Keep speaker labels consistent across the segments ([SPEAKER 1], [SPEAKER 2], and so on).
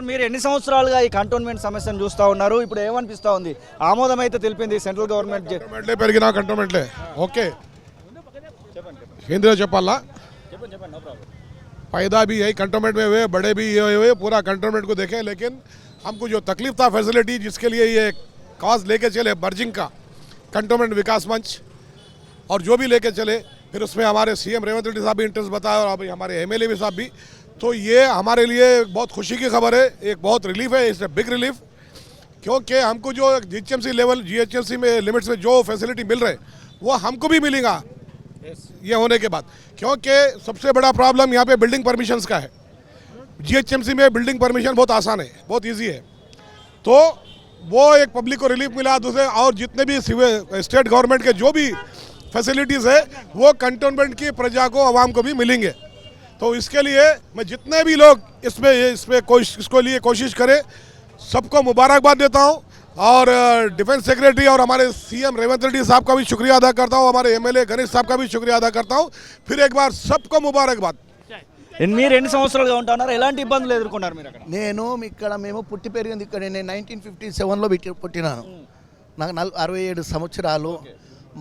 [SPEAKER 1] Sir మీరు ఎన్ని సంవత్సరాలుగా ఈ కంటోన్మెంట్ సమస్యను చూస్తూ ఉన్నారు? ఇప్పుడు ఏమనిపిస్తూ ఉంది? ఆమోదం అయితే తెలిపింది సెంట్రల్ గవర్నమెంట్.
[SPEAKER 2] కంటోన్మెంట్లే పెరిగినా కంటోన్మెంట్లే ఓకే केंद्र चपाला पैदा भी यही कंटोनमेंट में हुए, बड़े भी ये हुए, पूरा कंटोनमेंट को देखें। लेकिन हमको जो तकलीफ था फैसिलिटी जिसके लिए ये काज लेके चले बर्जिंग का कंटोनमेंट विकास मंच और जो भी लेके चले, फिर उसमें हमारे सीएम रेवंत रेड्डी साहब भी इंटरेस्ट बताया और अभी हमारे एमएलए भी साहब भी, तो ये हमारे लिए बहुत खुशी की खबर है, एक बहुत रिलीफ है, इट्स बिग रिलीफ। क्योंकि हमको जो जीएचएमसी लेवल जीएचएमसी में लिमिट्स में जो फैसिलिटी मिल रहे वो हमको भी मिलेगा ये होने के बाद। क्योंकि सबसे बड़ा प्रॉब्लम यहाँ पे बिल्डिंग परमिशंस का है। जीएचएमसी में बिल्डिंग परमिशन बहुत आसान है, बहुत इजी है, तो वो एक पब्लिक को रिलीफ मिला। दूसरे और जितने भी स्टेट गवर्नमेंट के जो भी फैसिलिटीज़ है वो कंटोनमेंट की प्रजा को आवाम को भी मिलेंगे। तो इसके लिए मैं जितने भी लोग इसको लिए कोशिश करें सबको मुबारकबाद देता हूँ और डिफेंस सेक्रेटरी और हमारे सीएम रेवंत रेड्डी साहब का भी शुक्रिया अदा करता हूँ, हमारे एमएलए गणेश साहब का भी शुक्रिया अदा करता हूँ। फिर एक बार सबको मुबारकबाद।
[SPEAKER 1] మీరు ఎన్ని సంవత్సరాలుగా ఉంటున్నారు? ఎలాంటి ఇబ్బందులు ఎదుర్కొన్నారు మీరు అక్కడ?
[SPEAKER 3] నేను ఇక్కడ మేము పుట్టి పెరిగింది ఇక్కడ. నేను 1957లో పుట్టినాను. నాకు 67 సంవత్సరాలు.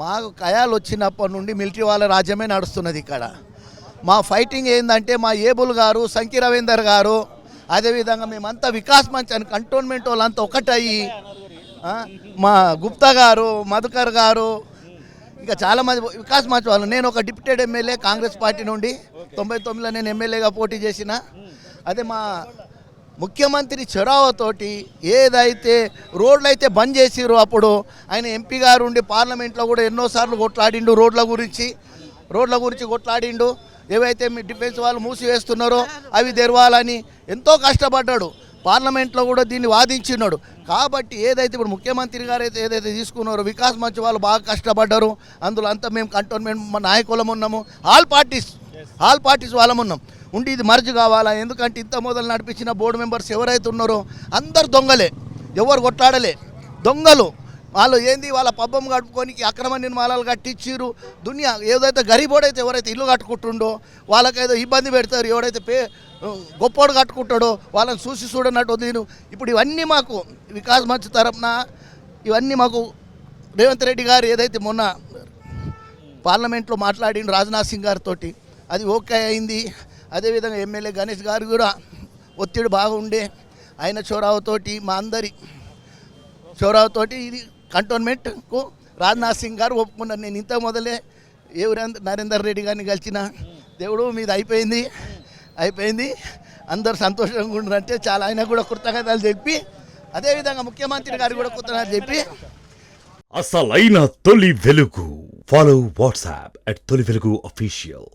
[SPEAKER 3] మాకు కయాలు వచ్చినప్పటి నుండి మిలిటరీ వాళ్ళ రాజ్యమే నడుస్తున్నది ఇక్కడ. మా ఫైటింగ్ ఏంటంటే మా ఏబుల్ గారు, సంకీ రవీందర్ గారు, అదేవిధంగా మేమంతా వికాస్ మంచ్ అని కంటోన్మెంట్ వాళ్ళంతా ఒకటయ్యి, మా గుప్తా గారు, మధుకర్ గారు, ఇంకా చాలామంది వికాస్ మంచ్ వాళ్ళు. నేను ఒక డిప్యూటెడ్ ఎమ్మెల్యే కాంగ్రెస్ పార్టీ నుండి 99లో నేను ఎమ్మెల్యేగా పోటీ చేసిన. అదే మా ముఖ్యమంత్రి చొరవతోటి ఏదైతే రోడ్లు అయితే బంద్ చేసిరో అప్పుడు ఆయన ఎంపీ గారు ఉండి పార్లమెంట్లో కూడా ఎన్నోసార్లు కొట్లాడిండు, రోడ్ల గురించి కొట్లాడిండు. ఏవైతే మీ డిఫెన్స్ వాళ్ళు మూసివేస్తున్నారో అవి తెరవాలని ఎంతో కష్టపడ్డాడు. పార్లమెంట్లో కూడా దీన్ని వాదించినాడు. కాబట్టి ఏదైతే ఇప్పుడు ముఖ్యమంత్రి గారు అయితే ఏదైతే తీసుకున్నారో వికాస్ మంచ్ వాళ్ళు బాగా కష్టపడ్డారు. అందులో అంతా మేము కంటోన్మెంట్ మా నాయకులం ఉన్నాము, ఆల్ పార్టీస్ వాళ్ళం ఉన్నాం ఉండి ఇది మర్జ్ కావాలా. ఎందుకంటే ఇంత మొదలు నడిపించిన బోర్డు మెంబర్స్ ఎవరైతే ఉన్నారో అందరు దొంగలే, ఎవరు కొట్లాడలే, దొంగలు వాళ్ళు. ఏంది వాళ్ళ పబ్బం కట్టుకొని అక్రమ నిర్మాణాలు కట్టించారు. దునియా ఏదైతే గరీబోడైతే ఎవరైతే ఇల్లు కట్టుకుంటుండో వాళ్ళకైతే ఇబ్బంది పెడతారు. ఎవరైతే గొప్పోడు కట్టుకుంటాడో వాళ్ళని చూడనట్టు నేను ఇప్పుడు ఇవన్నీ మాకు వికాస్ మంచ్ తరఫున ఇవన్నీ మాకు రేవంత్ రెడ్డి గారు ఏదైతే మొన్న పార్లమెంట్లో మాట్లాడిండు రాజ్నాథ్ సింగ్ గారితో అది ఓకే అయింది. అదేవిధంగా ఎమ్మెల్యే గణేష్ గారు కూడా ఒత్తిడి బాగుండే ఆయన చొరవతోటి మా అందరి చొరవతోటి ఇది కంటోన్మెంట్కు రాజ్నాథ్ సింగ్ గారు ఒప్పుకున్నారు. నేను ఇంత మొదలే నరేందర్ రెడ్డి గారిని కలిసిన దేవుడు మీద అయిపోయింది అందరు సంతోషంగా ఉండారంటే చాలా ఆయన కూడా కృతజ్ఞతలు చెప్పి అదేవిధంగా ముఖ్యమంత్రి గారు కూడా కృతజ్ఞతలు చెప్పి
[SPEAKER 4] అసలైన తొలి వెలుగు. ఫాలో వాట్సాప్ @తొలి వెలుగు official.